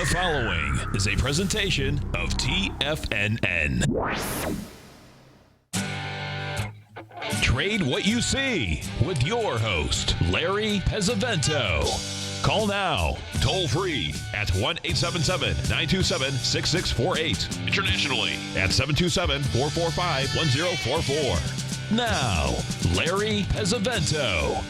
The following is a presentation of TFNN. Trade what you see with your host, Larry Pesavento. Call now, toll free at 1-877-927-6648. Internationally at 727-445-1044. Now, Larry Pesavento.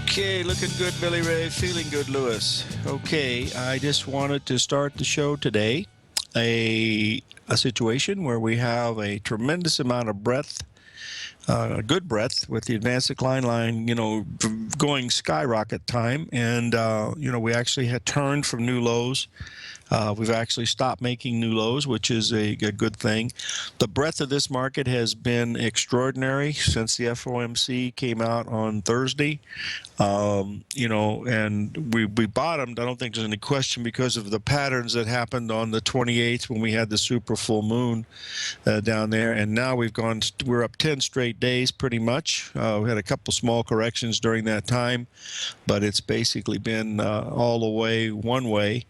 Okay, looking good, Billy Ray. Feeling good, Lewis. Okay, I just wanted to start the show today. A situation where we have a tremendous amount of breadth, good breadth with the advanced decline line, going skyrocket time. And, we actually had turned from new lows. We've actually stopped making new lows, which is a good thing. The breadth of this market has been extraordinary since the FOMC came out on Thursday. And we bottomed. I don't think there's any question because of the patterns that happened on the 28th when we had the super full moon down there. And now we're up 10 straight days pretty much. We had a couple small corrections during that time, but it's basically been all the way one way.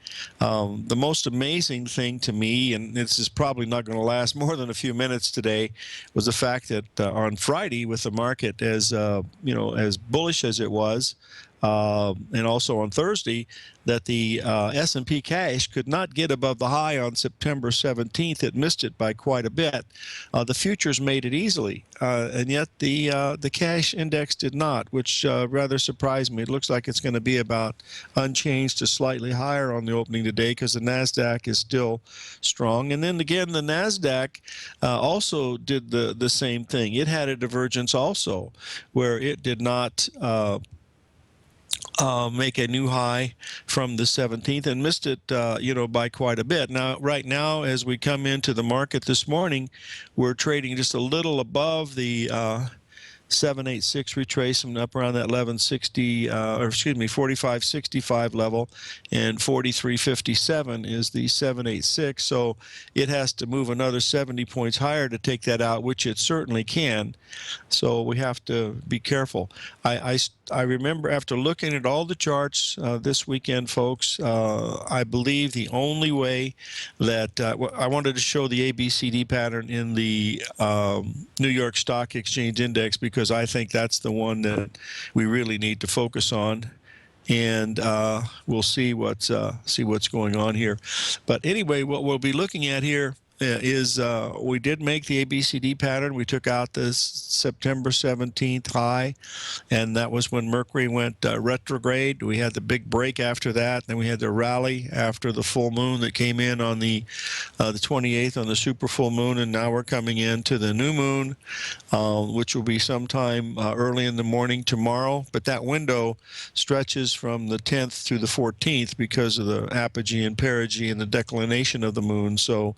The most amazing thing to me, and this is probably not going to last more than a few minutes today, was the fact that on Friday, with the market as as bullish as it was, and also on Thursday, that the S&P cash could not get above the high on September 17th. It missed it by quite a bit. The futures made it easily, and yet the cash index did not, which rather surprised me. It looks like it's going to be about unchanged to slightly higher on the opening today because the NASDAQ is still strong. And then again, the NASDAQ also did the same thing. It had a divergence also where it did not make a new high from the 17th and missed it, by quite a bit. Now, right now, as we come into the market this morning, we're trading just a little above the 786 retracement up around that 1160, 4565 level, and 4357 is the 786. So it has to move another 70 points higher to take that out, which it certainly can. So we have to be careful. I remember after looking at all the charts this weekend, folks, I believe the only way that I wanted to show the ABCD pattern in the New York Stock Exchange Index because I think that's the one that we really need to focus on. And we'll see what's going on here. But anyway, what we'll be looking at here is we did make the ABCD pattern. We took out the September 17th high, and that was when Mercury went retrograde. We had the big break after that. Then we had the rally after the full moon that came in on the 28th on the super full moon, and now we're coming into the new moon, which will be sometime early in the morning tomorrow. But that window stretches from the 10th through the 14th because of the apogee and perigee and the declination of the moon. So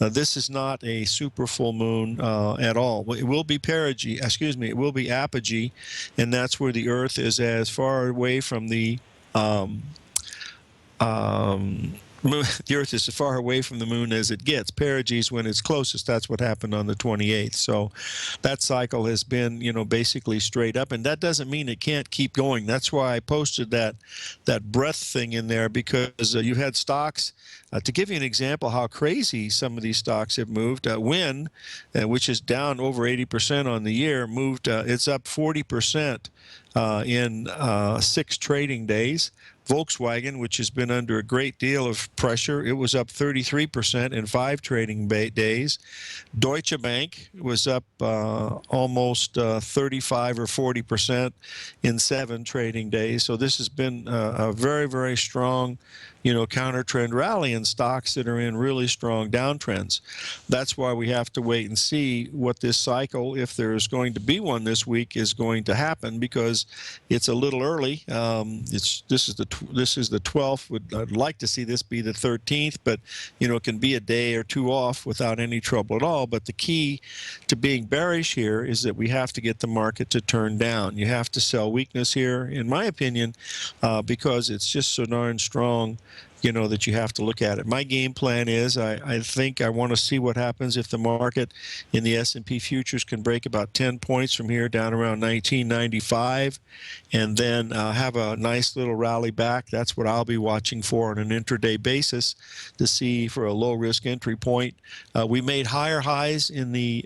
this is not a super full moon at all. It will be perigee, it will be apogee, and that's where the Earth is as far away from the moon. The Earth is as far away from the moon as it gets. Perigee is when it's closest. That's what happened on the 28th. So that cycle has been, basically straight up, and that doesn't mean it can't keep going. That's why I posted that breadth thing in there, because you had stocks. To give you an example how crazy some of these stocks have moved, Win, which is down over 80% on the year, moved. It's up 40% in 6 trading days. Volkswagen, which has been under a great deal of pressure, it was up 33% in 5 trading days. Deutsche Bank was up almost 35 or 40% in 7 trading days. So this has been a very, very strong, counter trend rally in stocks that are in really strong downtrends. That's why we have to wait and see what this cycle, if there's going to be one this week, is going to happen, because it's a little early. This is the 12th. I'd like to see this be the 13th, but it can be a day or two off without any trouble at all. But the key to being bearish here is that we have to get the market to turn down. You have to sell weakness here, in my opinion, because it's just so darn strong that you have to look at it. My game plan is I think I want to see what happens if the market in the S&P futures can break about 10 points from here down around 1995 and then have a nice little rally back. That's what I'll be watching for on an intraday basis to see for a low-risk entry point. We made higher highs in the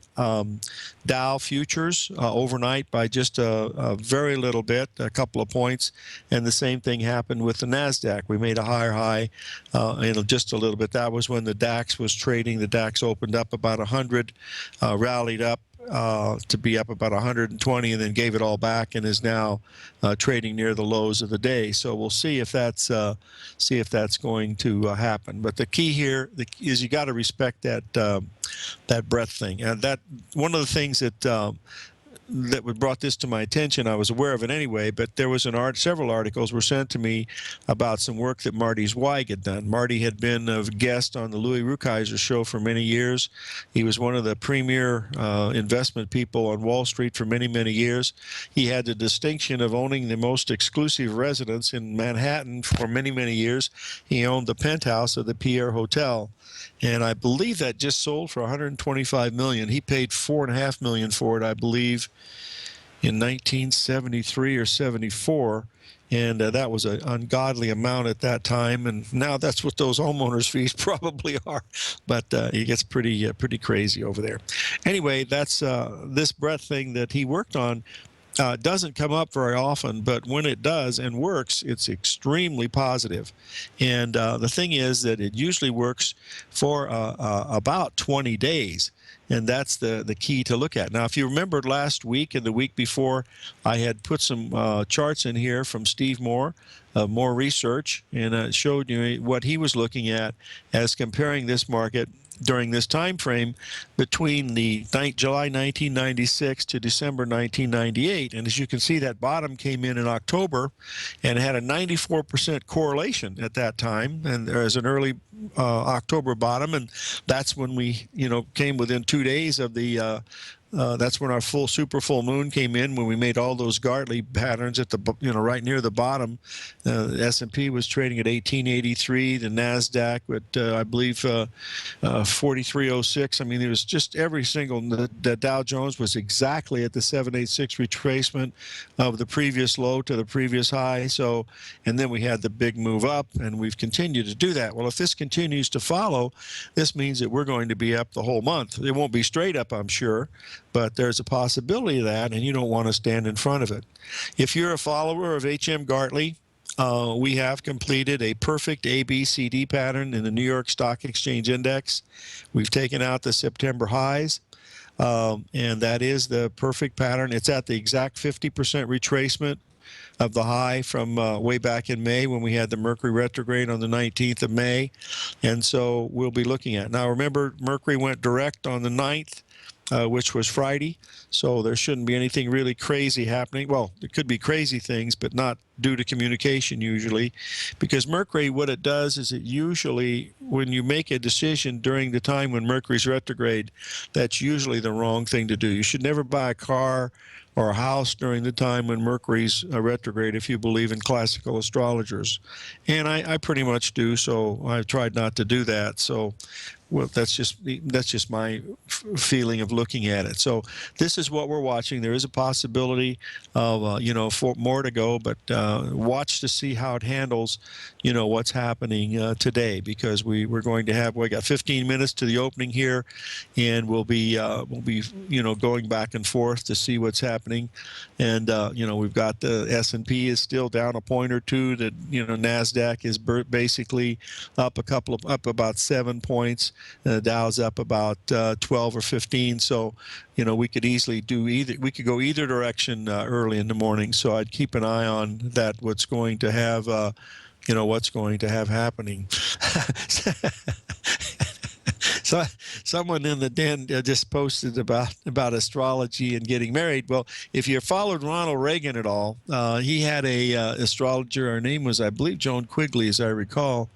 Dow futures overnight by just a very little bit, a couple of points, and the same thing happened with the NASDAQ. We made a higher high in just a little bit. That was when the DAX was trading. The DAX opened up about 100, rallied up to be up about 120, and then gave it all back, and is now trading near the lows of the day. So we'll see if that's going to happen. But the key here is you got to respect that breadth thing, and that one of the things that brought this to my attention. I was aware of it anyway, but there was several articles were sent to me about some work that Marty Zweig had done. Marty had been a guest on the Louis Rukeyser show for many years. He was one of the premier investment people on Wall Street for many, many years. He had the distinction of owning the most exclusive residence in Manhattan for many, many years. He owned the penthouse of the Pierre Hotel. And I believe that just sold for $125 million. He paid $4.5 million for it, I believe, in 1973 or 74. And that was an ungodly amount at that time. And now that's what those homeowners fees probably are. But it gets pretty crazy over there. Anyway, that's this breadth thing that he worked on. Doesn't come up very often, but when it does and works, it's extremely positive. And the thing is that it usually works for about 20 days. And that's the key to look at. Now, if you remembered last week and the week before, I had put some charts in here from Steve Moore, more research, and showed you what he was looking at as comparing this market during this time frame between the July 1996 to December 1998. And as you can see, that bottom came in October and had a 94% correlation at that time. And there's an early October bottom, and that's when we, came within 2 days of the that's when our super full moon came in, when we made all those Gartley patterns at the right near the bottom. The S&P was trading at 1883, the Nasdaq at I believe 4306. I mean, it was just every single. The Dow Jones was exactly at the 786 retracement of the previous low to the previous high. So, and then we had the big move up, and we've continued to do that. Well, if this continues to follow, this means that we're going to be up the whole month. It won't be straight up, I'm sure, but there's a possibility of that, and you don't want to stand in front of it. If you're a follower of H.M. Gartley, we have completed a perfect ABCD pattern in the New York Stock Exchange Index. We've taken out the September highs, and that is the perfect pattern. It's at the exact 50% retracement of the high from way back in May when we had the Mercury retrograde on the 19th of May. And so we'll be looking at. Now, remember, Mercury went direct on the 9th. Which was Friday, so there shouldn't be anything really crazy happening. Well, there could be crazy things, but not due to communication usually, because Mercury, what it does is it usually, when you make a decision during the time when Mercury's retrograde, that's usually the wrong thing to do. You should never buy a car or a house during the time when Mercury's retrograde, if you believe in classical astrologers. And I pretty much do, so I've tried not to do that. So, well, that's just my feeling of looking at it. So this is what we're watching. There is a possibility of for more to go, but watch to see how it handles what's happening today, because we're going to have, we got 15 minutes to the opening here, and we'll be going back and forth to see what's happening. And we've got the S&P is still down a point or two. The Nasdaq is basically up about 7 points. Dow's up about 12 or 15. So, we could easily do either. We could go either direction early in the morning. So I'd keep an eye on that. What's going to have, what's going to have happening. So someone in the den just posted about astrology and getting married. Well, if you followed Ronald Reagan at all, he had a astrologer. Her name was, I believe, Joan Quigley, as I recall.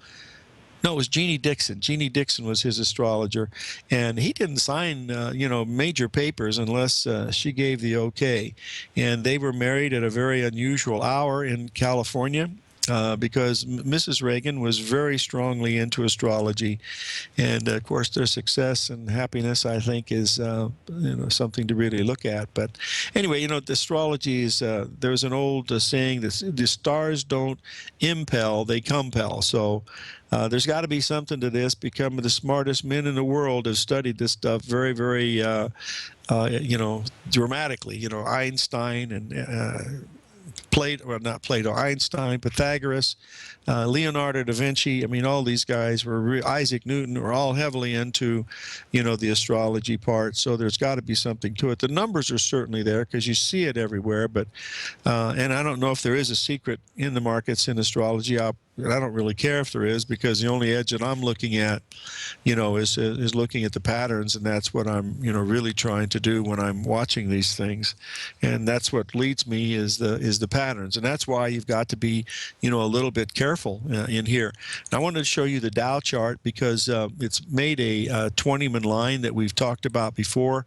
No, it was Jeannie Dixon. Jeannie Dixon was his astrologer, and he didn't sign, major papers unless she gave the okay. And they were married at a very unusual hour in California. because Mrs. Reagan was very strongly into astrology, and of course their success and happiness, I think, is something to really look at. But anyway, the astrology is there's an old saying that the stars don't impel, they compel. So there's got to be something to this. Become the smartest men in the world have studied this stuff very, very dramatically. Einstein and Einstein, Pythagoras, Leonardo da Vinci. I mean, all these guys were, Isaac Newton, were all heavily into, the astrology part. So there's got to be something to it. The numbers are certainly there because you see it everywhere. But, and I don't know if there is a secret in the markets in astrology. I don't really care if there is, because the only edge that I'm looking at, is looking at the patterns, and that's what I'm, really trying to do when I'm watching these things, and that's what leads me is the patterns, and that's why you've got to be, a little bit careful in here. And I wanted to show you the Dow chart because it's made a 20-man line that we've talked about before.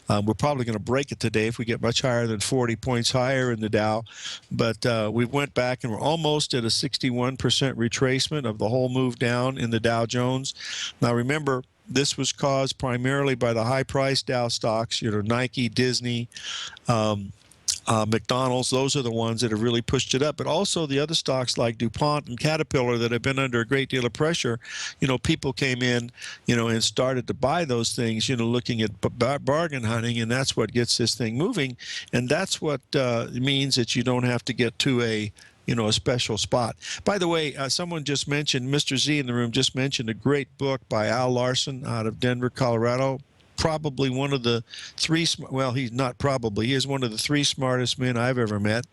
We're probably going to break it today if we get much higher than 40 points higher in the Dow, but we went back and we're almost at a 61% retracement of the whole move down in the Dow Jones. Now remember, this was caused primarily by the high-priced Dow stocks, Nike, Disney, McDonald's. Those are the ones that have really pushed it up. But also the other stocks like DuPont and Caterpillar that have been under a great deal of pressure. People came in, and started to buy those things, looking at bargain hunting, and that's what gets this thing moving. And that's what means that you don't have to get to a special spot. By the way, someone just mentioned, Mr. Z in the room just mentioned a great book by Al Larson out of Denver, Colorado. Probably one of the three, well, he's not probably, he is one of the three smartest men I've ever met.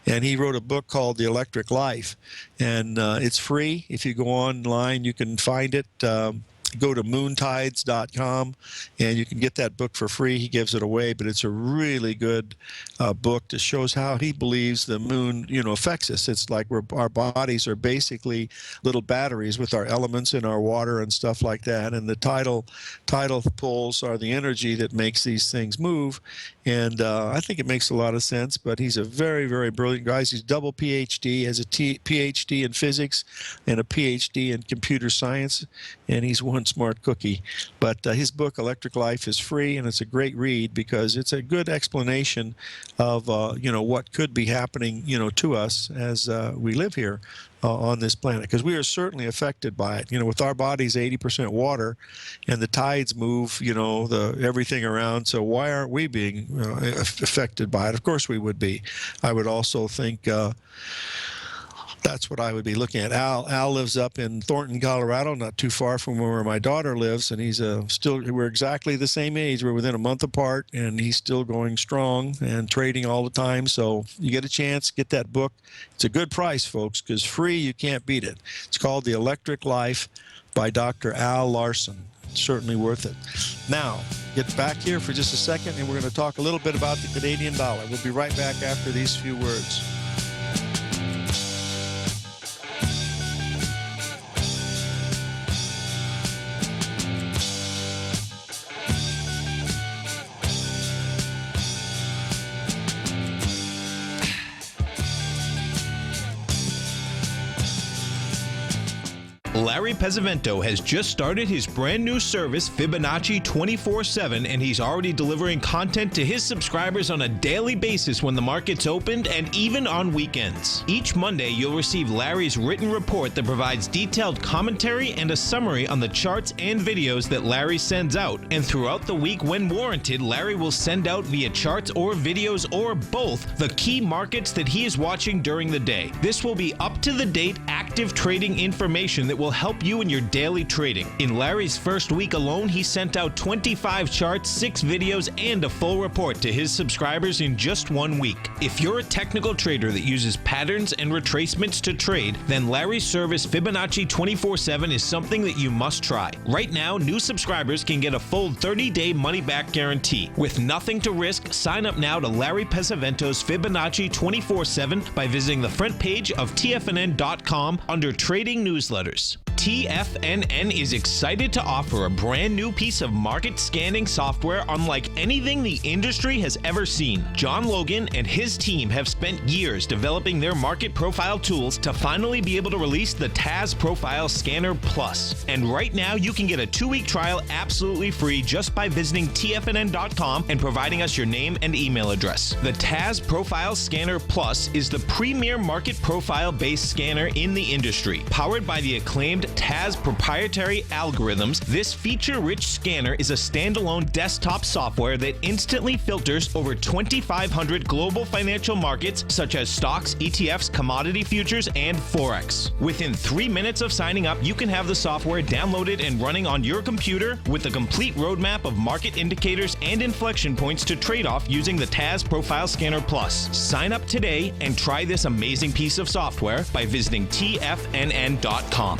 And he wrote a book called The Electric Life. And it's free. If you go online, you can find it. Go to moontides.com and you can get that book for free. He gives it away, but it's a really good book that shows how he believes the moon, affects us. It's like our bodies are basically little batteries with our elements in our water and stuff like that. And the tidal pulls are the energy that makes these things move. And I think it makes a lot of sense, but he's a very, very brilliant guy. He's double PhD, has a PhD in physics and a PhD in computer science, and he's one smart cookie. But his book, Electric Life, is free, and it's a great read because it's a good explanation of, what could be happening, to us as we live here on this planet, because we are certainly affected by it. With our bodies 80% water, and the tides move, everything around. So why aren't we being affected by it? Of course we would be. I would also think that's what I would be looking at. Al lives up in Thornton, Colorado, not too far from where my daughter lives, and he's we're exactly the same age. We're within a month apart, and he's still going strong and trading all the time. So you get a chance, get that book. It's a good price, folks, because free, you can't beat it. It's called The Electric Life by Dr. Al Larson. It's certainly worth it. Now, get back here for just a second, and we're going to talk a little bit about the Canadian dollar. We'll be right back after these few words. Larry Pesavento has just started his brand new service, Fibonacci 24/7, and he's already delivering content to his subscribers on a daily basis when the market's opened and even on weekends. Each Monday, you'll receive Larry's written report that provides detailed commentary and a summary on the charts and videos that Larry sends out. And throughout the week, when warranted, Larry will send out via charts or videos or both the key markets that he is watching during the day. This will be up-to-the-date, active trading information that will help you in your daily trading. In Larry's first week alone, he sent out 25 charts, 6 videos, and a full report to his subscribers in just 1 week. If you're a technical trader that uses patterns and retracements to trade, then Larry's service Fibonacci 24/7 is something that you must try. Right now, new subscribers can get a full 30-day money-back guarantee. With nothing to risk, sign up now to Larry Pesavento's Fibonacci 24/7 by visiting the front page of TFNN.com under Trading Newsletters. TFNN is excited to offer a brand new piece of market scanning software unlike anything the industry has ever seen. John Logan and his team have spent years developing their market profile tools to finally be able to release the TAS Profile Scanner Plus. And right now you can get a 2-week trial absolutely free just by visiting TFNN.com and providing us your name and email address. The TAS Profile Scanner Plus is the premier market profile-based scanner in the industry. Powered by the acclaimed TAS proprietary algorithms, this feature-rich scanner is a standalone desktop software that instantly filters over 2,500 global financial markets such as stocks, ETFs, commodity futures, and Forex. Within 3 minutes of signing up, you can have the software downloaded and running on your computer with a complete roadmap of market indicators and inflection points to trade off using the TAS Profile Scanner Plus. Sign up today and try this amazing piece of software by visiting TFNN.com.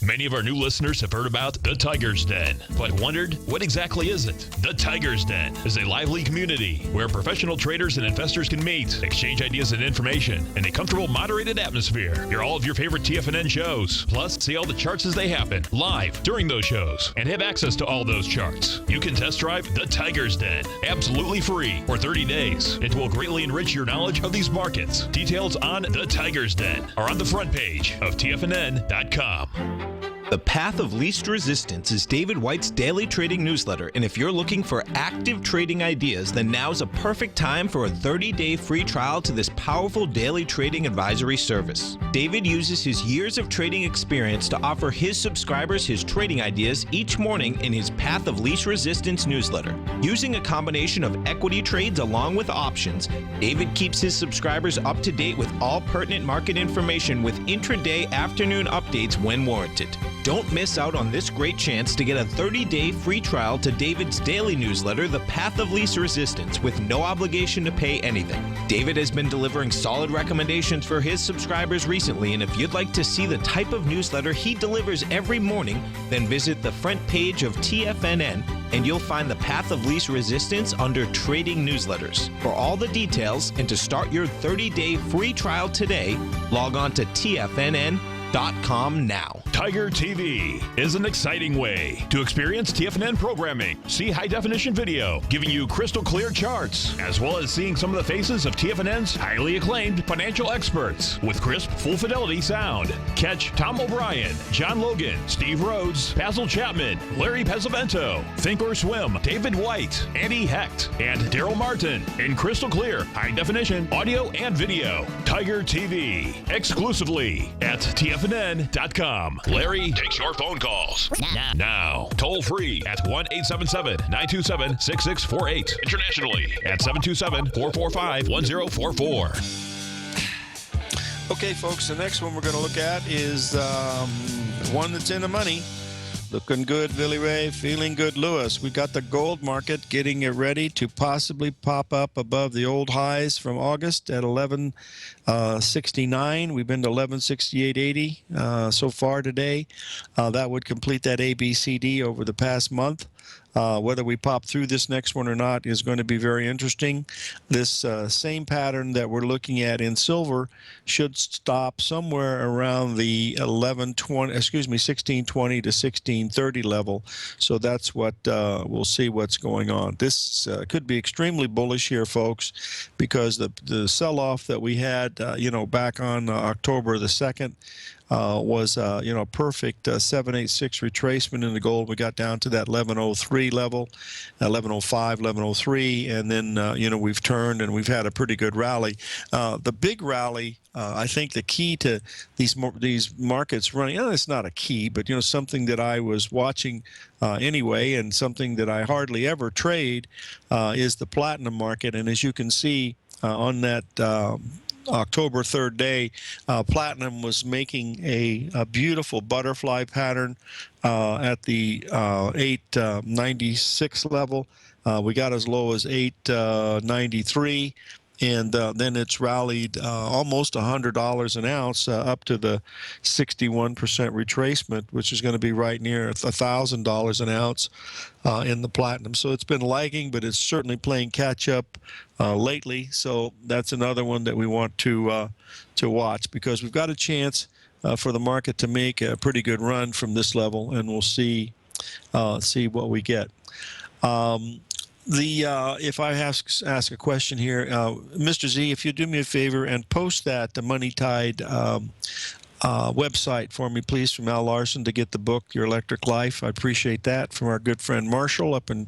Many of our new listeners have heard about the Tiger's Den, but wondered, what exactly is it? The Tiger's Den is a lively community where professional traders and investors can meet, exchange ideas and information in a comfortable, moderated atmosphere. Hear all of your favorite TFNN shows, plus see all the charts as they happen, live during those shows, and have access to all those charts. You can test drive the Tiger's Den, absolutely free, for 30 days. It will greatly enrich your knowledge of these markets. Details on the Tiger's Den are on the front page of TFNN.com. The Path of Least Resistance is David White's daily trading newsletter, and if you're looking for active trading ideas, then now's a perfect time for a 30-day free trial to this powerful daily trading advisory service. David uses his years of trading experience to offer his subscribers his trading ideas each morning in his Path of Least Resistance newsletter. Using a combination of equity trades along with options, David keeps his subscribers up to date with all pertinent market information with intraday afternoon updates when warranted. Don't miss out on this great chance to get a 30-day free trial to David's daily newsletter, The Path of Least Resistance, with no obligation to pay anything. David has been delivering solid recommendations for his subscribers recently, and if you'd like to see the type of newsletter he delivers every morning, then visit the front page of TFNN and you'll find The Path of Least Resistance under Trading Newsletters. For all the details and to start your 30-day free trial today, log on to TFNN.com now. Tiger TV is an exciting way to experience TFNN programming. See high-definition video, giving you crystal clear charts, as well as seeing some of the faces of TFNN's highly acclaimed financial experts with crisp, full-fidelity sound. Catch Tom O'Brien, John Logan, Steve Rhoads, Basil Chapman, Larry Pesavento, Think or Swim, David White, Andy Hecht, and Daryl Martin in crystal clear, high-definition audio and video. Tiger TV, exclusively at TFNN.com. Larry takes your phone calls now. Toll free at 1-877-927-6648. Internationally at 727-445-1044. Okay, folks, the next one we're going to look at is one that's in the money. Looking good, Billy Ray. Feeling good, Lewis. We got the gold market getting it ready to possibly pop up above the old highs from August at 1169. We've been to 1168.80 so far today. That would complete that ABCD over the past month. Whether we pop through this next one or not is going to be very interesting. This same pattern that we're looking at in silver should stop somewhere around the 1620 to 1630 level. So that's what we'll see what's going on. This could be extremely bullish here, folks, because the sell-off that we had, back on October the 2nd. Was perfect 786 retracement in the gold. We got down to that 1103 level, 1105, 1103, and then we've turned and we've had a pretty good rally. The big rally, I think the key to these markets running, it's not a key, but something that I was watching anyway, and something that I hardly ever trade is the platinum market. And as you can see on that October 3rd day, platinum was making a beautiful butterfly pattern at the 896 level. We got as low as 893. And then it's rallied almost $100 an ounce up to the 61% retracement, which is going to be right near $1,000 an ounce in the platinum. So it's been lagging, but it's certainly playing catch up lately. So that's another one that we want to watch, because we've got a chance for the market to make a pretty good run from this level, and we'll see what we get. If I ask a question here, Mr. Z, if you do me a favor and post that, the Money Tide website for me, please, from Al Larson, to get the book, Your Electric Life. I appreciate that, from our good friend Marshall up in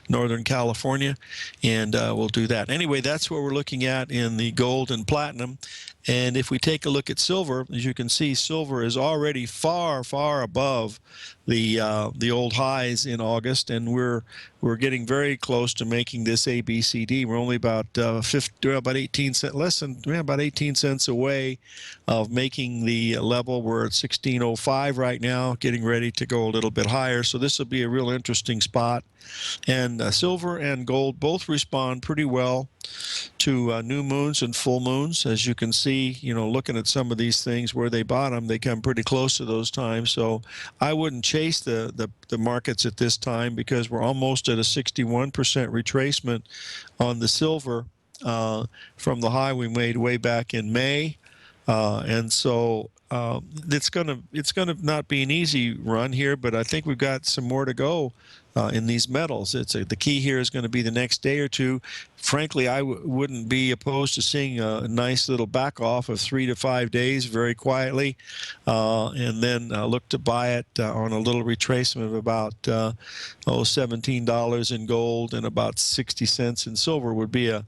Northern California, and we'll do that. Anyway, that's what we're looking at in the gold and platinum. And if we take a look at silver, as you can see, silver is already far, far above the old highs in August, and we're getting very close to making this ABCD. We're only about about 18 cents, less than about 18 cents away of making the level. We're at 1605 right now, getting ready to go a little bit higher. So this will be a real interesting spot. And silver and gold both respond pretty well to new moons and full moons. As you can see, looking at some of these things where they bottom, they come pretty close to those times. So I wouldn't chase the markets at this time, because we're almost at a 61% retracement on the silver from the high we made way back in May. And so it's gonna not be an easy run here, but I think we've got some more to go in these metals. The key here is going to be the next day or two. Frankly, I wouldn't be opposed to seeing a nice little back off of 3 to 5 days very quietly, and then look to buy it on a little retracement of about $17 in gold and about 60 cents in silver would be a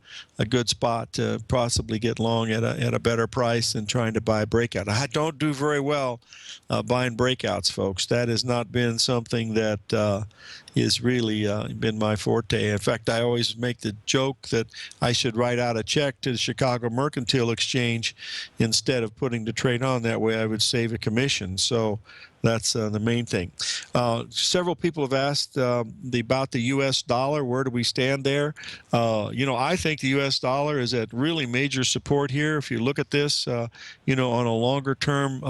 good spot to possibly get long at a better price than trying to buy a breakout. I don't do very well buying breakouts, folks. That has not been something that is really been my forte. In fact, I always make the joke that I should write out a check to the Chicago Mercantile Exchange instead of putting the trade on. That way I would save a commission. So that's the main thing. Several people have asked about the U.S. dollar. Where do we stand there? I think the U.S. dollar is at really major support here. If you look at this, on a longer-term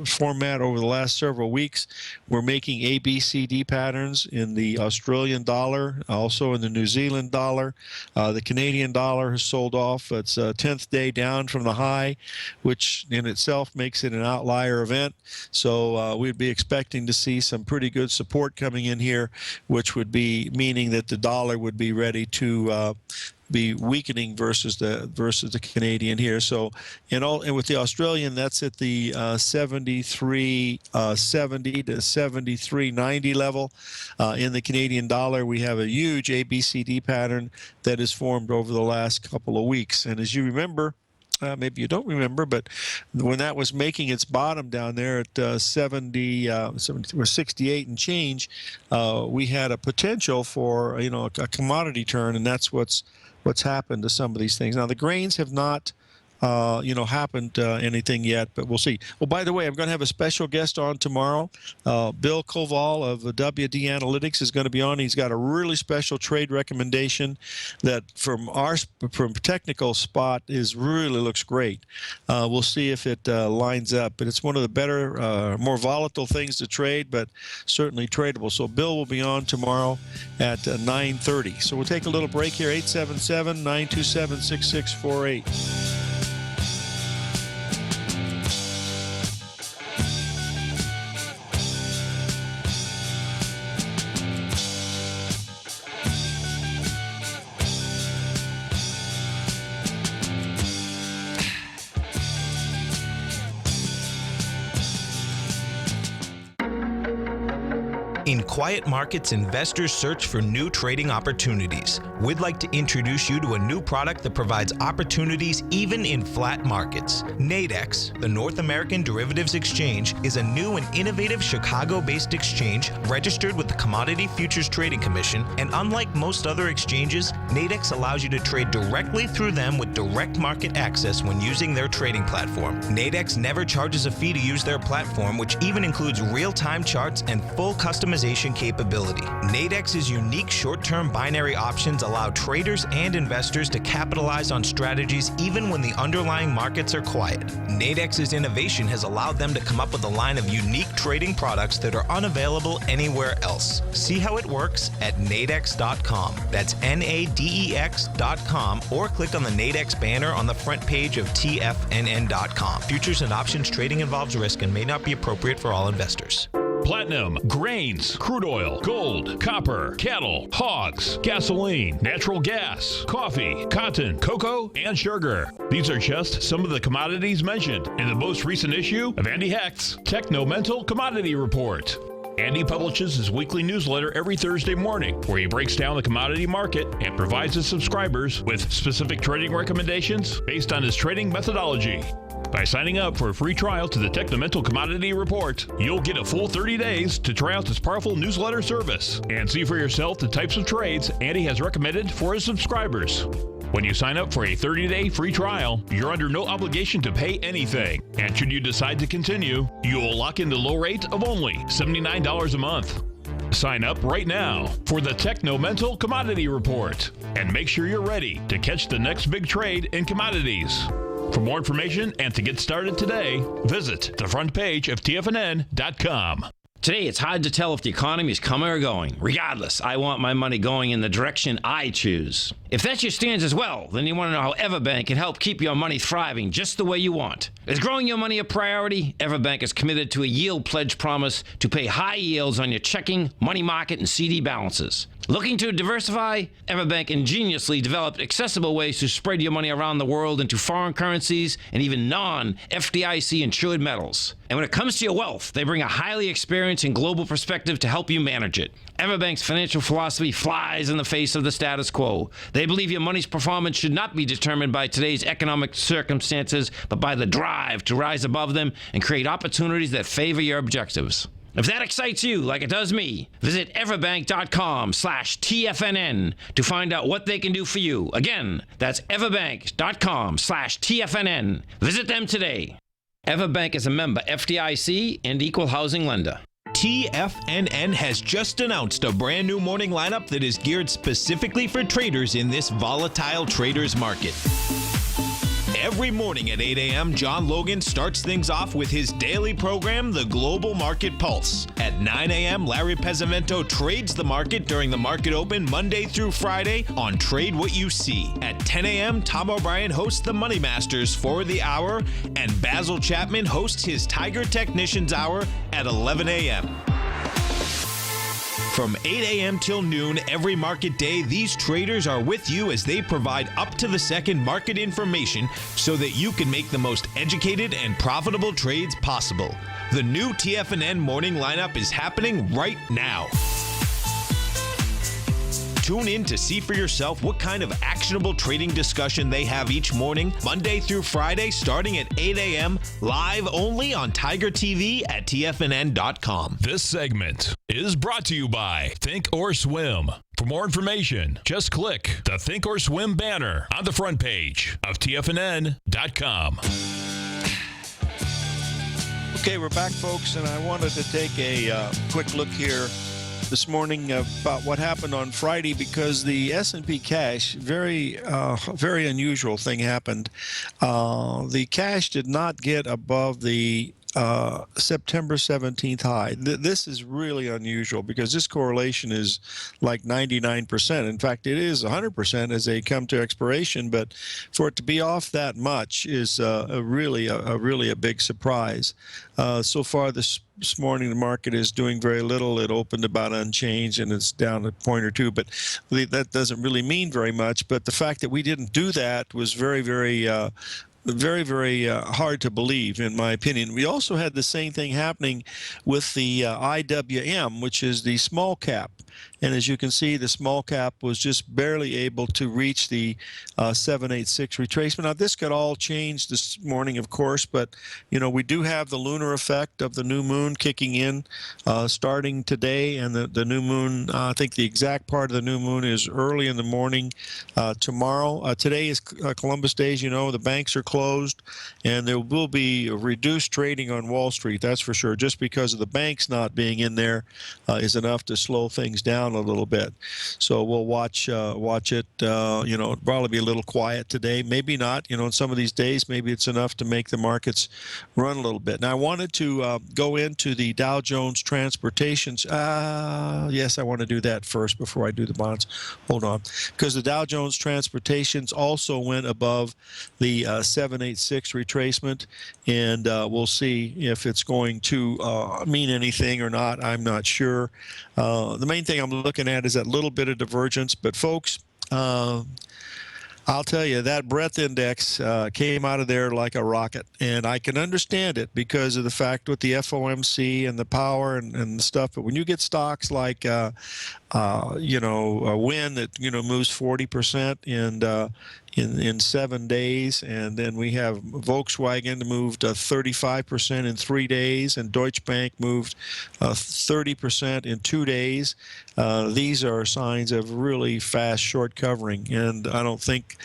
format over the last several weeks, we're making ABCD patterns in the Australian dollar, also in the New Zealand dollar. The Canadian dollar has sold off. It's a 10th day down from the high, which in itself makes it an outlier event. So we'd be expecting to see some pretty good support coming in here, which would be meaning that the dollar would be ready to be weakening versus the Canadian here. So and with the Australian, that's at the 73.70 to 73.90 level. In the Canadian dollar, we have a huge ABCD pattern that has formed over the last couple of weeks. And as you remember, maybe you don't remember, but when that was making its bottom down there at 70 or 68 and change, we had a potential for a commodity turn, and that's what's happened to some of these things. Now the grains have not happened anything yet, but we'll see. Well, by the way, I'm going to have a special guest on tomorrow. Bill Koval of WD Analytics is going to be on. He's got a really special trade recommendation that from technical spot really looks great. We'll see if it lines up, but it's one of the better, more volatile things to trade, but certainly tradable. So Bill will be on tomorrow at 9:30. So we'll take a little break here, 877-927-6648. In quiet markets, investors search for new trading opportunities. We'd like to introduce you to a new product that provides opportunities even in flat markets. Nadex, the North American Derivatives Exchange, is a new and innovative Chicago-based exchange registered with the Commodity Futures Trading Commission, and unlike most other exchanges, Nadex allows you to trade directly through them with direct market access when using their trading platform. Nadex never charges a fee to use their platform, which even includes real-time charts and full customization optimization capability. Nadex's unique short-term binary options allow traders and investors to capitalize on strategies even when the underlying markets are quiet. Nadex's innovation has allowed them to come up with a line of unique trading products that are unavailable anywhere else. See how it works at nadex.com. That's NADEX.com, or click on the Nadex banner on the front page of TFNN.com. Futures and options trading involves risk and may not be appropriate for all investors. Platinum, grains, crude oil, gold, copper, cattle, hogs, gasoline, natural gas, coffee, cotton, cocoa, and sugar. These are just some of the commodities mentioned in the most recent issue of Andy Hecht's Techno-Mental Commodity Report. Andy publishes his weekly newsletter every Thursday morning, where he breaks down the commodity market and provides his subscribers with specific trading recommendations based on his trading methodology. By signing up for a free trial to the Techno-Mental Commodity Report, you'll get a full 30 days to try out this powerful newsletter service and see for yourself the types of trades Andy has recommended for his subscribers. When you sign up for a 30-day free trial, you're under no obligation to pay anything. And should you decide to continue, you'll lock in the low rate of only $79 a month. Sign up right now for the Techno-Mental Commodity Report and make sure you're ready to catch the next big trade in commodities. For more information and to get started today, visit the front page of TFNN.com. Today, it's hard to tell if the economy is coming or going. Regardless, I want my money going in the direction I choose. If that's your stance as well, then you want to know how EverBank can help keep your money thriving just the way you want. Is growing your money a priority? EverBank is committed to a yield pledge promise to pay high yields on your checking, money market, and CD balances. Looking to diversify? EverBank ingeniously developed accessible ways to spread your money around the world into foreign currencies and even non-FDIC insured metals. And when it comes to your wealth, they bring a highly experienced and global perspective to help you manage it. EverBank's financial philosophy flies in the face of the status quo. They believe your money's performance should not be determined by today's economic circumstances, but by the drive to rise above them and create opportunities that favor your objectives. If that excites you like it does me, visit everbank.com/TFNN to find out what they can do for you. Again, that's everbank.com/TFNN. Visit them today. EverBank is a member FDIC and equal housing lender. TFNN has just announced a brand new morning lineup that is geared specifically for traders in this volatile traders market. Every morning at 8 a.m., John Logan starts things off with his daily program, The Global Market Pulse. At 9 a.m., Larry Pesavento trades the market during the market open Monday through Friday on Trade What You See. At 10 a.m., Tom O'Brien hosts the Money Masters for the hour, and Basil Chapman hosts his Tiger Technicians Hour at 11 a.m. From 8 a.m. till noon every market day, these traders are with you as they provide up-to-the-second market information so that you can make the most educated and profitable trades possible. The new TFNN morning lineup is happening right now. Tune in to see for yourself what kind of actionable trading discussion they have each morning, Monday through Friday, starting at 8 a.m., live only on Tiger TV at TFNN.com. This segment is brought to you by Think or Swim. For more information, just click the Think or Swim banner on the front page of TFNN.com. Okay, we're back, folks, and I wanted to take a quick look here this morning about what happened on Friday, because the S&P cash, very unusual thing happened. The cash did not get above the September 17th high. This is really unusual because this correlation is like 99%. In fact, it is 100% as they come to expiration, but for it to be off that much is really a big surprise. So far this morning, the market is doing very little. It opened about unchanged, and it's down a point or two, but that doesn't really mean very much. But the fact that we didn't do that was very hard to believe, in my opinion. We also had the same thing happening with the IWM, which is the small cap. And as you can see, the small cap was just barely able to reach the 786 retracement. Now, this got all changed this morning, of course, but, you know, we do have the lunar effect of the new moon kicking in starting today. And the new moon, I think the exact part of the new moon is early in the morning tomorrow. Today is Columbus Day. As you know, the banks are closed, and there will be reduced trading on Wall Street, that's for sure. Just because of the banks not being in there is enough to slow things down a little bit. So we'll watch it. You know, it'll probably be a little quiet today. Maybe not. You know, in some of these days, maybe it's enough to make the markets run a little bit. Now, I wanted to go into the Dow Jones Transportations. Yes, I want to do that first before I do the bonds. Hold on. Because the Dow Jones Transportations also went above the 786 retracement, and we'll see if it's going to mean anything or not. I'm not sure. The main thing I'm looking at is that little bit of divergence. But, folks, I'll tell you, that breadth index came out of there like a rocket, and I can understand it because of the fact with the FOMC and the power and the stuff. But when you get stocks like, you know, a WIN that, you know, moves 40% in 7 days, and then we have Volkswagen moved 35% in 3 days, and Deutsche Bank moved 30% in 2 days. These are signs of really fast short covering, and I don't think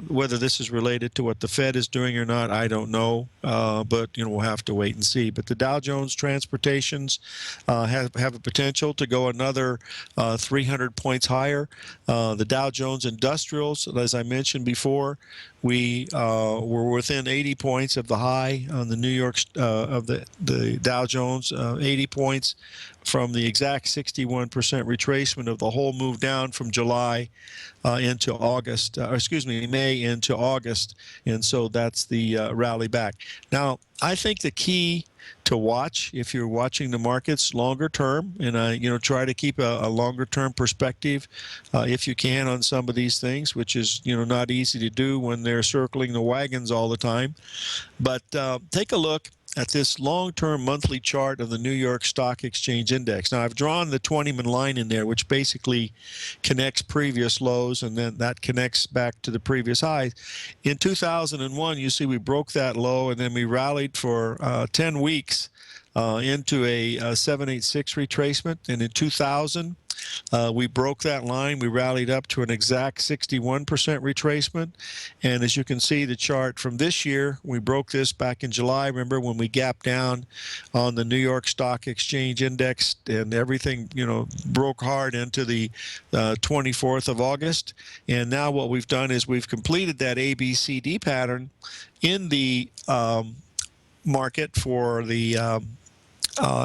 whether this is related to what the Fed is doing or not, I don't know, but you know, we'll have to wait and see. But the Dow Jones Transportations have a potential to go another 300 points higher. The Dow Jones Industrials, as I mentioned before, we were within 80 points of the high on the New York of the Dow Jones, 80 points from the exact 61% retracement of the whole move down from July into August, excuse me, May into August, and so that's the rally back. Now, I think the key to watch if you're watching the markets longer term, and you know, try to keep a longer term perspective if you can on some of these things, which is, you know, not easy to do when they're circling the wagons all the time. But take a look at this long-term monthly chart of the New York Stock Exchange Index. Now, I've drawn the 20-man line in there, which basically connects previous lows, and then that connects back to the previous highs. In 2001, you see we broke that low, and then we rallied for 10 weeks into a 786 retracement. And in 2000, we broke that line. We rallied up to an exact 61% retracement. And as you can see, the chart from this year, we broke this back in July. Remember when we gapped down on the New York Stock Exchange Index, and everything, you know, broke hard into the 24th of August. And now what we've done is we've completed that ABCD pattern in the market for the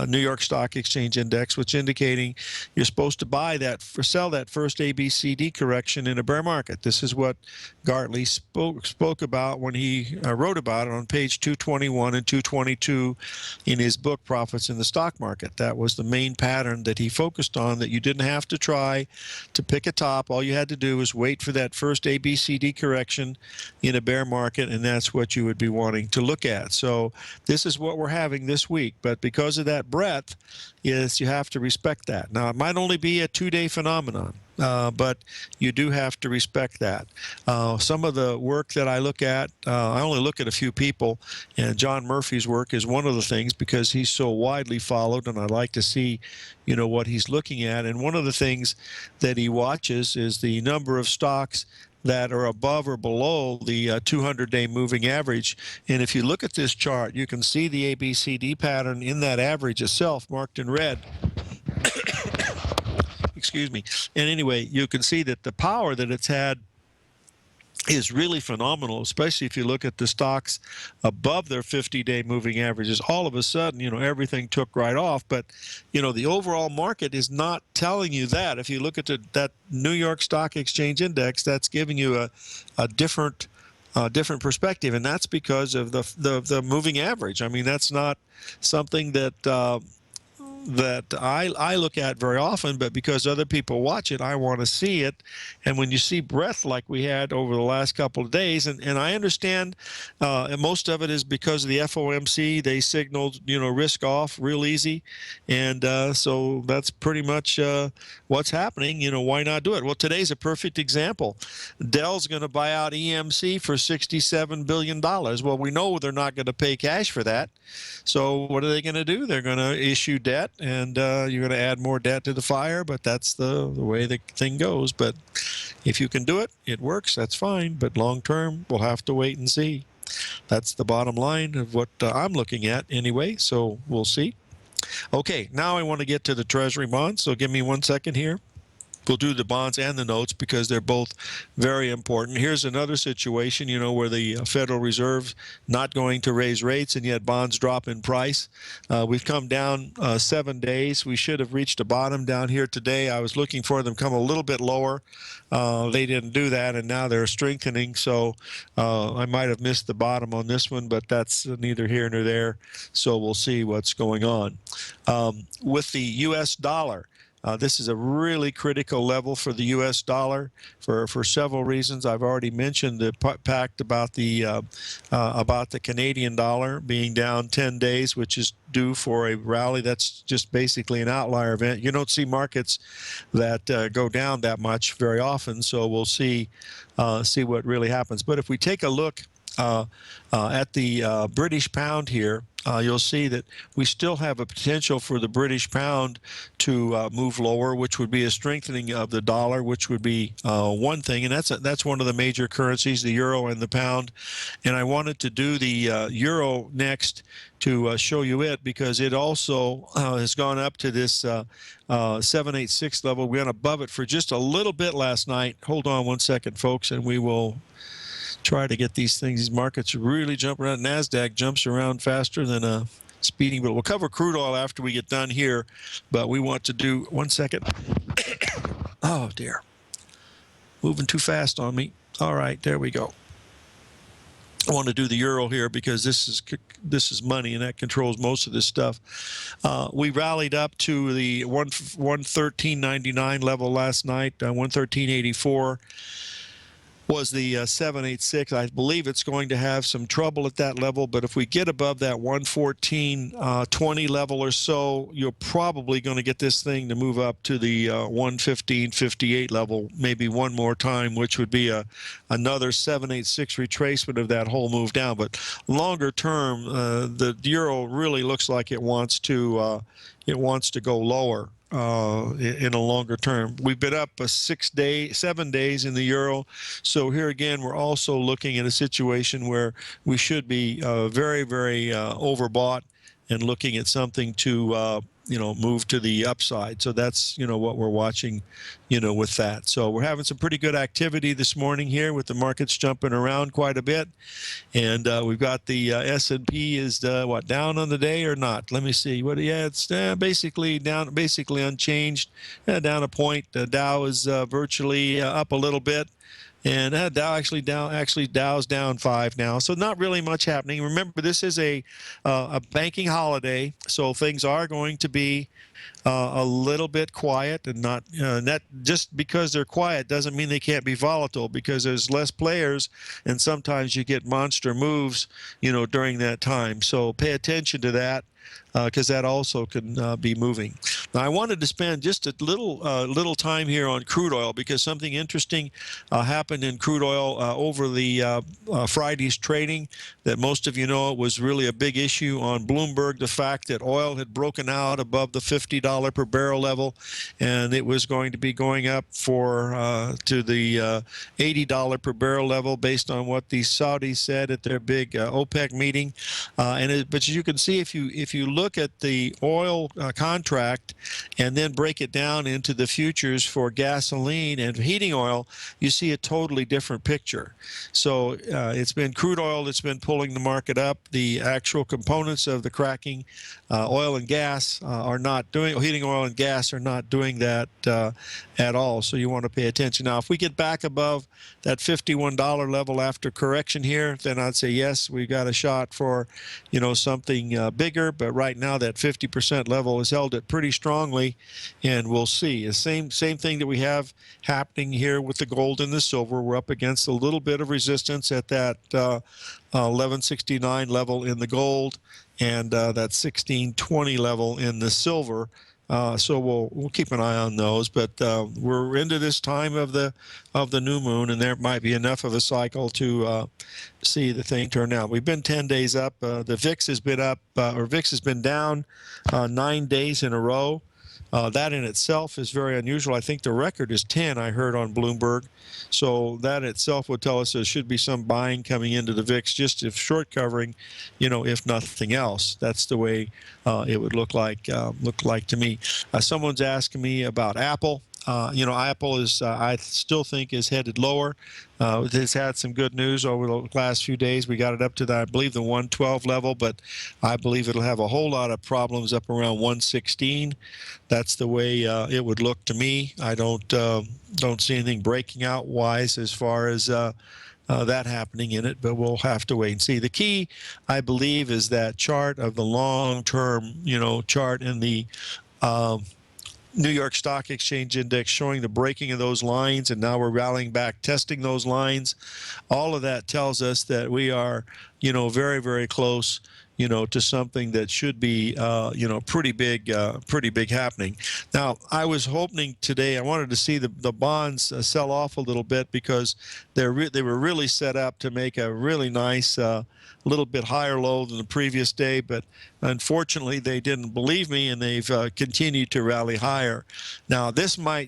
New York Stock Exchange Index, which indicating you're supposed to buy that or sell that first ABCD correction in a bear market. This is what Gartley spoke about when he wrote about it on page 221 and 222 in his book Profits in the Stock Market. That was the main pattern that he focused on, that you didn't have to try to pick a top. All you had to do was wait for that first ABCD correction in a bear market, and that's what you would be wanting to look at. So this is what we're having this week, but because of that breadth, is you have to respect that. Now, it might only be a 2-day phenomenon, but you do have to respect that. Some of the work that I look at, I only look at a few people, and John Murphy's work is one of the things because he's so widely followed, and I like to see, you know, what he's looking at. And one of the things that he watches is the number of stocks that are above or below the 200-day moving average. And if you look at this chart, you can see the ABCD pattern in that average itself marked in red. Excuse me. And anyway, you can see that the power that it's had is really phenomenal, especially if you look at the stocks above their 50-day moving averages. All of a sudden, you know, everything took right off. But, you know, the overall market is not telling you that. If you look at that New York Stock Exchange Index, that's giving you a different perspective, and that's because of the moving average. I mean, that's not something that that I look at very often, but because other people watch it, I want to see it. And when you see breadth like we had over the last couple of days, and I understand and most of it is because of the FOMC. They signaled, you know, risk off real easy, and so that's pretty much what's happening. You know, why not do it? Well, today's a perfect example. Dell's going to buy out EMC for $67 billion. Well, we know they're not going to pay cash for that. So what are they going to do? They're going to issue debt. and you're going to add more debt to the fire, but that's the way the thing goes. But if you can do it, it works, that's fine. But long term, we'll have to wait and see. That's the bottom line of what I'm looking at anyway, so we'll see. Okay, now I want to get to the Treasury bonds, so give me 1 second here. We'll do the bonds and the notes because they're both very important. Here's another situation, you know, where the Federal Reserve not going to raise rates and yet bonds drop in price. We've come down 7 days. We should have reached a bottom down here today. I was looking for them to come a little bit lower. They didn't do that, and now they're strengthening. So I might have missed the bottom on this one, but that's neither here nor there. So we'll see what's going on. With the U.S. dollar, this is a really critical level for the U.S. dollar for several reasons. I've already mentioned the fact about the Canadian dollar being down 10 days, which is due for a rally. That's just basically an outlier event. You don't see markets that go down that much very often, so we'll see what really happens. But if we take a look at the British pound here, you'll see that we still have a potential for the British pound to move lower, which would be a strengthening of the dollar, which would be one thing, and that's one of the major currencies, the euro and the pound. And I wanted to do the euro next to show you it because it also has gone up to this 786 level. We went above it for just a little bit last night. Hold on 1 second, folks, and we will try to get these things. These markets really jump around. NASDAQ jumps around faster than a speeding bullet. We'll cover crude oil after we get done here, but we want to do 1 second. Oh, dear. Moving too fast on me. All right, there we go. I want to do the euro here because this is money, and that controls most of this stuff. We rallied up to the 113.99 level last night, 113.84. Was the 786. I believe it's going to have some trouble at that level, but if we get above that 114.20 level or so, you're probably going to get this thing to move up to the 115.58 level maybe one more time, which would be another 786 retracement of that whole move down. But longer term, the euro really looks like it wants to go lower. In a longer term. We've been up 7 days in the euro. So here again, we're also looking at a situation where we should be very, very overbought and looking at something to move to the upside. So that's what we're watching with that. So we're having some pretty good activity this morning here with the markets jumping around quite a bit, and we've got the S&P is down on the day or not? Let me see. It's basically down, basically unchanged, down a point. The Dow is virtually up a little bit. And Dow's down 5 now, so not really much happening. Remember, this is a banking holiday, so things are going to be a little bit quiet, and not just because they're quiet doesn't mean they can't be volatile, because there's less players, and sometimes you get monster moves, during that time. So pay attention to that. Because that also can be moving. Now, I wanted to spend just a little time here on crude oil because something interesting happened in crude oil over the Friday's trading that most of you know was really a big issue on Bloomberg, the fact that oil had broken out above the $50 per barrel level, and it was going to be going up to the $80 per barrel level based on what the Saudis said at their big OPEC meeting. But as you can see, if you look at the oil contract and then break it down into the futures for gasoline and heating oil, you see a totally different picture. So it's been crude oil that's been pulling the market up. The actual components of the cracking oil and gas are not doing, heating oil and gas are not doing that at all. So you want to pay attention. Now, if we get back above that $51 level after correction here, then I'd say yes, we've got a shot for something bigger. But right now, that 50% level is held it pretty strongly, and we'll see. The same thing that we have happening here with the gold and the silver. We're up against a little bit of resistance at that 1169 level in the gold and that 1620 level in the silver. So we'll keep an eye on those. But we're into this time of the new moon, and there might be enough of a cycle to see the thing turn out. We've been 10 days up. The VIX has been up, or VIX has been down 9 days in a row. That in itself is very unusual. I think the record is 10, I heard on Bloomberg. So that itself would tell us there should be some buying coming into the VIX, just if short covering, if nothing else. That's the way it would look like to me. Someone's asking me about Apple. Apple is, I still think, is headed lower. It's had some good news over the last few days. We got it up to I believe, the 112 level, but I believe it'll have a whole lot of problems up around 116. That's the way it would look to me. I don't see anything breaking out wise as far as that happening in it, but we'll have to wait and see. The key, I believe, is that chart of the long-term, chart in the New York Stock Exchange Index showing the breaking of those lines, and now we're rallying back, testing those lines. All of that tells us that we are, very, very close, to something that should be, pretty big happening. Now, I was hoping today, I wanted to see the bonds sell off a little bit because they were really set up to make a really nice little bit higher low than the previous day, but unfortunately they didn't believe me, and they've continued to rally higher. Now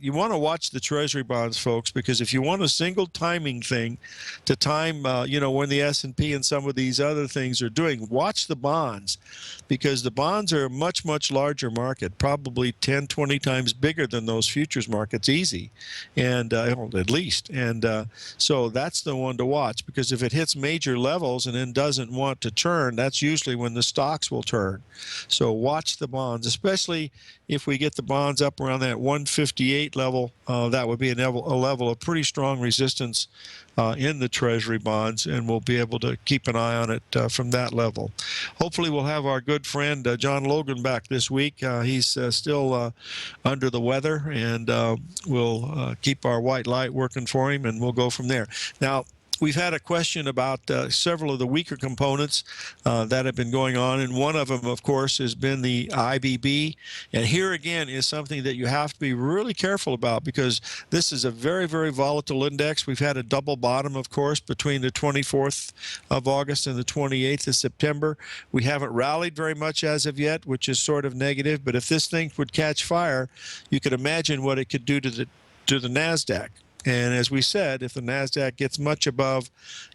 you want to watch the Treasury bonds, folks, because if you want a single timing thing to time when the S&P and some of these other things are doing, watch the bonds, because the bonds are a much, much larger market, probably 10, 20 times bigger than those futures markets, easy, and at least. And so that's the one to watch, because if it hits major levels and then doesn't want to turn, that's usually when the stocks will turn. So watch the bonds, especially if we get the bonds up around that 158 level. That would be a level of pretty strong resistance in the Treasury bonds, and we'll be able to keep an eye on it from that level. Hopefully we'll have our good friend John Logan back this week. He's still under the weather, and we'll keep our white light working for him, and we'll go from there. Now, we've had a question about several of the weaker components that have been going on, and one of them, of course, has been the IBB. And here again is something that you have to be really careful about, because this is a very, very volatile index. We've had a double bottom, of course, between the 24th of August and the 28th of September. We haven't rallied very much as of yet, which is sort of negative. But if this thing would catch fire, you could imagine what it could do to the NASDAQ. And as we said, if the NASDAQ gets much above,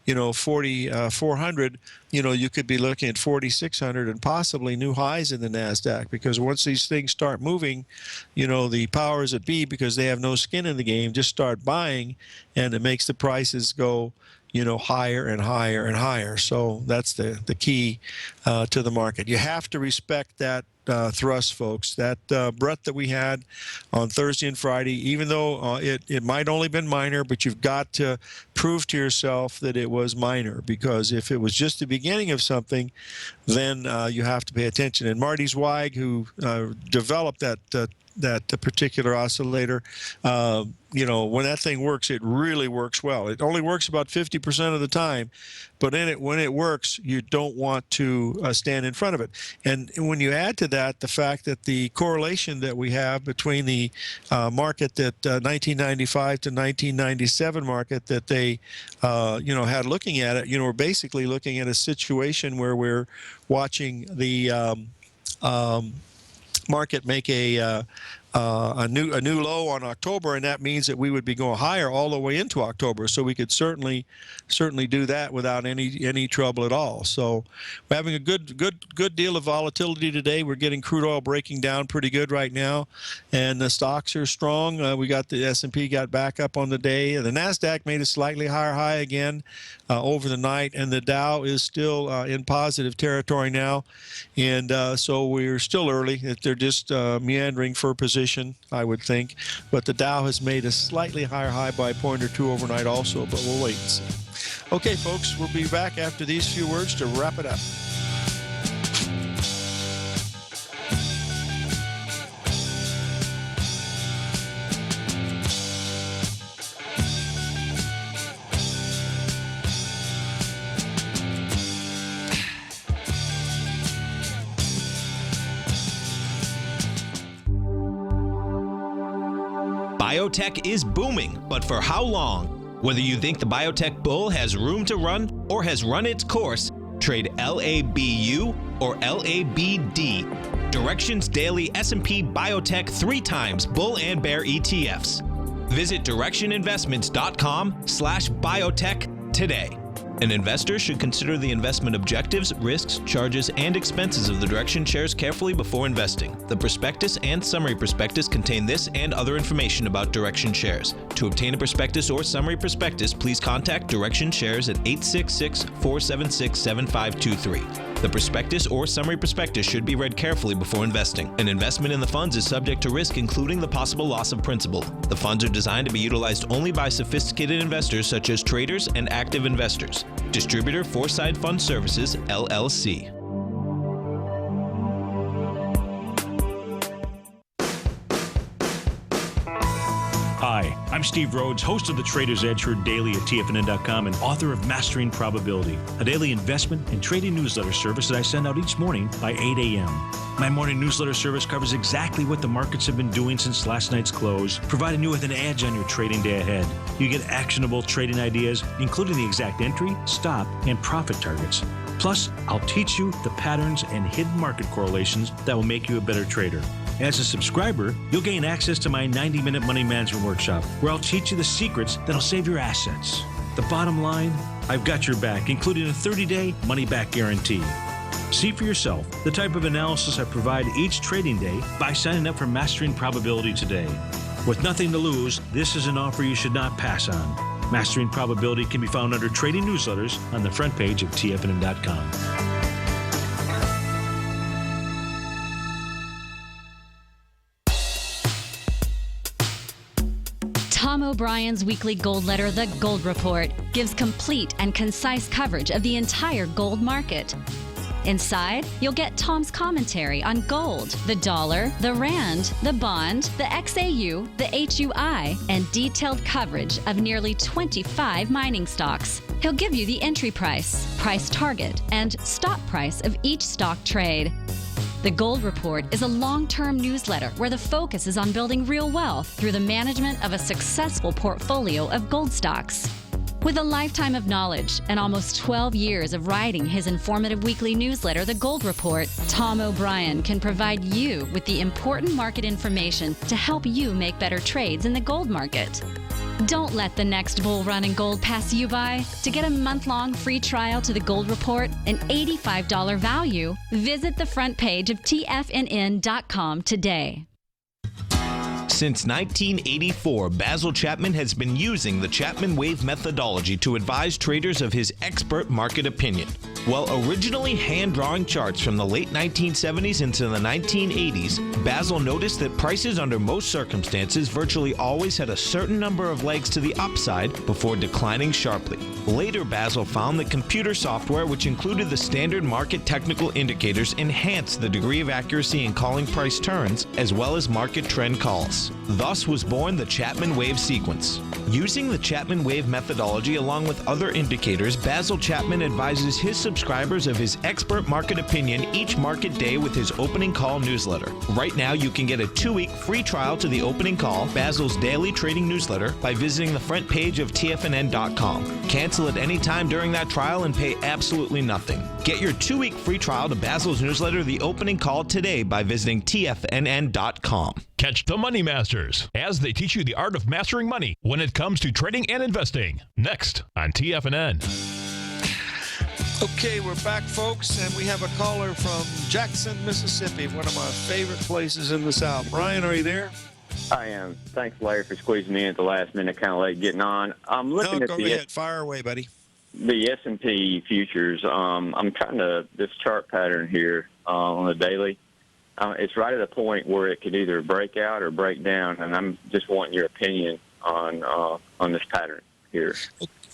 4,400, you could be looking at 4,600 and possibly new highs in the NASDAQ, because once these things start moving, the powers that be, because they have no skin in the game, just start buying, and it makes the prices go, higher and higher and higher. So that's the key to the market. You have to respect that thrust, folks. That breadth that we had on Thursday and Friday, even though it might only been minor, but you've got to prove to yourself that it was minor, because if it was just the beginning of something, then you have to pay attention. And Marty Zweig, who developed that particular oscillator, when that thing works, it really works well. It only works about 50% of the time, but when it works, you don't want to stand in front of it. And when you add to that the fact that the correlation that we have between the market that 1995 to 1997 market that they had looking at it, we're basically looking at a situation where we're watching the market make a new low on October, and that means that we would be going higher all the way into October. So we could certainly do that without any trouble at all. So we're having a good deal of volatility today. We're getting crude oil breaking down pretty good right now, and the stocks are strong. We got the S&P got back up on the day. The NASDAQ made a slightly higher high again over the night, and the Dow is still in positive territory now. And so we're still early. They're just meandering for a position, I would think. But the Dow has made a slightly higher high by a point or two overnight also, but we'll wait and see. Okay, folks, we'll be back after these few words to wrap it up. Biotech is booming, but for how long? Whether you think the biotech bull has room to run or has run its course, trade LABU or LABD. Direction's daily S&P Biotech 3 times bull and bear ETFs. Visit directioninvestments.com/biotech today. An investor should consider the investment objectives, risks, charges, and expenses of the Direction shares carefully before investing. The prospectus and summary prospectus contain this and other information about Direction shares. To obtain a prospectus or summary prospectus, please contact Direction shares at 866-476-7523. The prospectus or summary prospectus should be read carefully before investing. An investment in the funds is subject to risk, including the possible loss of principal. The funds are designed to be utilized only by sophisticated investors such as traders and active investors. Distributor Foreside Fund Services, LLC. Hi, I'm Steve Rhoads, host of the Trader's Edge Heard Daily at TFNN.com and author of Mastering Probability, a daily investment and trading newsletter service that I send out each morning by 8 a.m. My morning newsletter service covers exactly what the markets have been doing since last night's close, providing you with an edge on your trading day ahead. You get actionable trading ideas, including the exact entry, stop, and profit targets. Plus, I'll teach you the patterns and hidden market correlations that will make you a better trader. As a subscriber, you'll gain access to my 90-minute money management workshop, where I'll teach you the secrets that'll save your assets. The bottom line, I've got your back, including a 30-day money-back guarantee. See for yourself the type of analysis I provide each trading day by signing up for Mastering Probability today. With nothing to lose, this is an offer you should not pass on. Mastering Probability can be found under Trading Newsletters on the front page of TFNN.com. Tom O'Brien's weekly gold letter, The Gold Report, gives complete and concise coverage of the entire gold market. Inside, you'll get Tom's commentary on gold, the dollar, the rand, the bond, the XAU, the HUI, and detailed coverage of nearly 25 mining stocks. He'll give you the entry price, price target, and stop price of each stock trade. The Gold Report is a long-term newsletter where the focus is on building real wealth through the management of a successful portfolio of gold stocks. With a lifetime of knowledge and almost 12 years of writing his informative weekly newsletter, The Gold Report, Tom O'Brien can provide you with the important market information to help you make better trades in the gold market. Don't let the next bull run in gold pass you by. To get a month-long free trial to The Gold Report, an $85 value, visit the front page of TFNN.com today. Since 1984, Basil Chapman has been using the Chapman Wave methodology to advise traders of his expert market opinion. While originally hand-drawing charts from the late 1970s into the 1980s, Basil noticed that prices under most circumstances virtually always had a certain number of legs to the upside before declining sharply. Later, Basil found that computer software, which included the standard market technical indicators, enhanced the degree of accuracy in calling price turns, as well as market trend calls. Thus was born the Chapman Wave sequence. Using the Chapman Wave methodology along with other indicators, Basil Chapman advises his subscribers of his expert market opinion each market day with his opening call newsletter. Right now, you can get a 2-week free trial to the opening call, Basil's daily trading newsletter, by visiting the front page of TFNN.com. Cancel at any time during that trial and pay absolutely nothing. Get your 2-week free trial to Basil's newsletter, The Opening Call, today by visiting TFNN.com. Catch the Money Masters as they teach you the art of mastering money when it comes to trading and investing. Next on TFNN. Okay, we're back, folks, and we have a caller from Jackson, Mississippi, one of my favorite places in the South. Brian, are you there? I am. Thanks, Larry, for squeezing me in at the last minute, kind of late getting on. I'm looking at go ahead. Fire away, buddy. The S&P futures. I'm trying to, this chart pattern here on the daily, it's right at a point where it could either break out or break down, and I'm just wanting your opinion on this pattern here.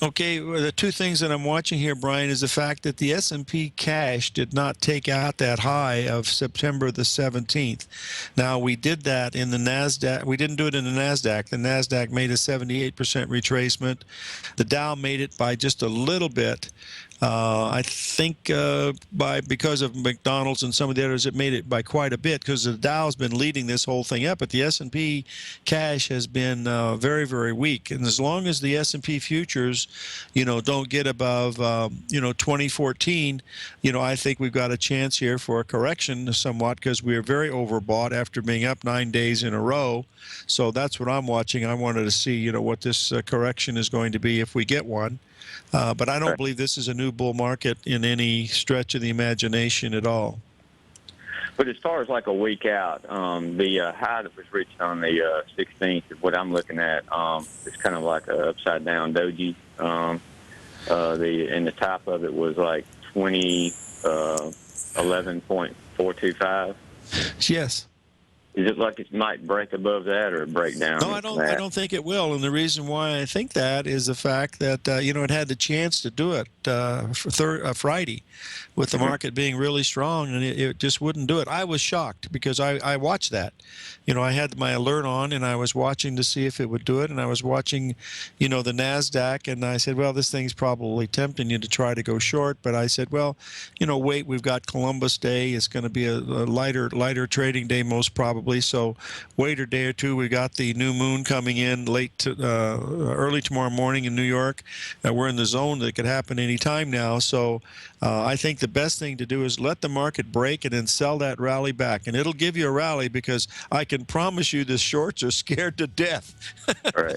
Okay, well, the two things that I'm watching here, Brian, is the fact that the S&P cash did not take out that high of September the 17th. Now, we did that in the NASDAQ. We didn't do it in the NASDAQ. The NASDAQ made a 78% retracement. The Dow made it by just a little bit. I think because of McDonald's and some of the others, it made it by quite a bit because the Dow's been leading this whole thing up, but the S&P cash has been very, very weak. And as long as the S&P futures, don't get above, 2014, I think we've got a chance here for a correction somewhat because we are very overbought after being up 9 days in a row. So that's what I'm watching. I wanted to see, what this correction is going to be if we get one. But I don't believe this is a new bull market in any stretch of the imagination at all. But as far as like a week out, the high that was reached on the 16th is what I'm looking at. It's kind of like an upside down doji. And the top of it was like 11.425. Yes. Is it like it might break above that or break down? No, I don't think it will. And the reason why I think that is the fact that it had the chance to do it for Friday, with the market being really strong, and it just wouldn't do it. I was shocked because I watched that. I had my alert on, and I was watching to see if it would do it. And I was watching, the NASDAQ, and I said, well, this thing's probably tempting you to try to go short. But I said, well, wait, we've got Columbus Day. It's going to be a lighter trading day most probably. So wait a day or two. We got the new moon coming in early tomorrow morning in New York. We're in the zone that could happen any time now. So I think the best thing to do is let the market break and then sell that rally back. And it'll give you a rally because I can promise you the shorts are scared to death. Right.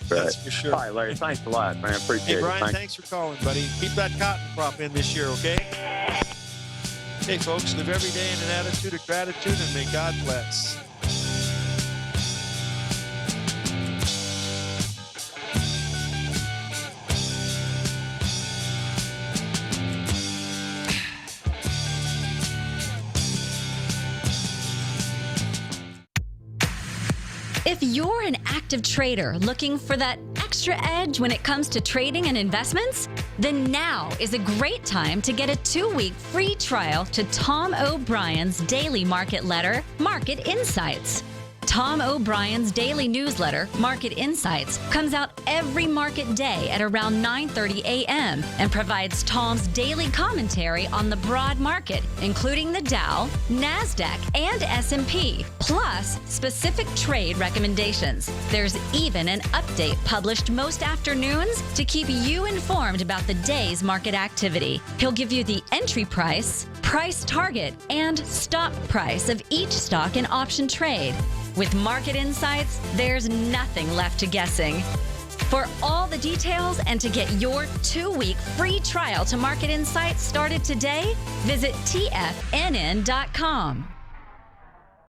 That's for sure. All right, Larry, thanks a lot, man. Appreciate it. Hey, Brian, it. thanks for calling, buddy. Keep that cotton crop in this year, okay? Hey, folks, live every day in an attitude of gratitude, and may God bless. If you're an active trader looking for that extra edge when it comes to trading and investments, then now is a great time to get a 2-week free trial to Tom OBrien's daily market letter, Market Insights. Tom OBrien's daily newsletter, Market Insights, comes out every market day at around 9:30 a.m. and provides Tom's daily commentary on the broad market, including the Dow, NASDAQ, and S&P, plus specific trade recommendations. There's even an update published most afternoons to keep you informed about the day's market activity. He'll give you the entry price, price target, and stop price of each stock and option trade. With Market Insights, there's nothing left to guessing. For all the details and to get your 2-week free trial to Market Insights started today, visit TFNN.com.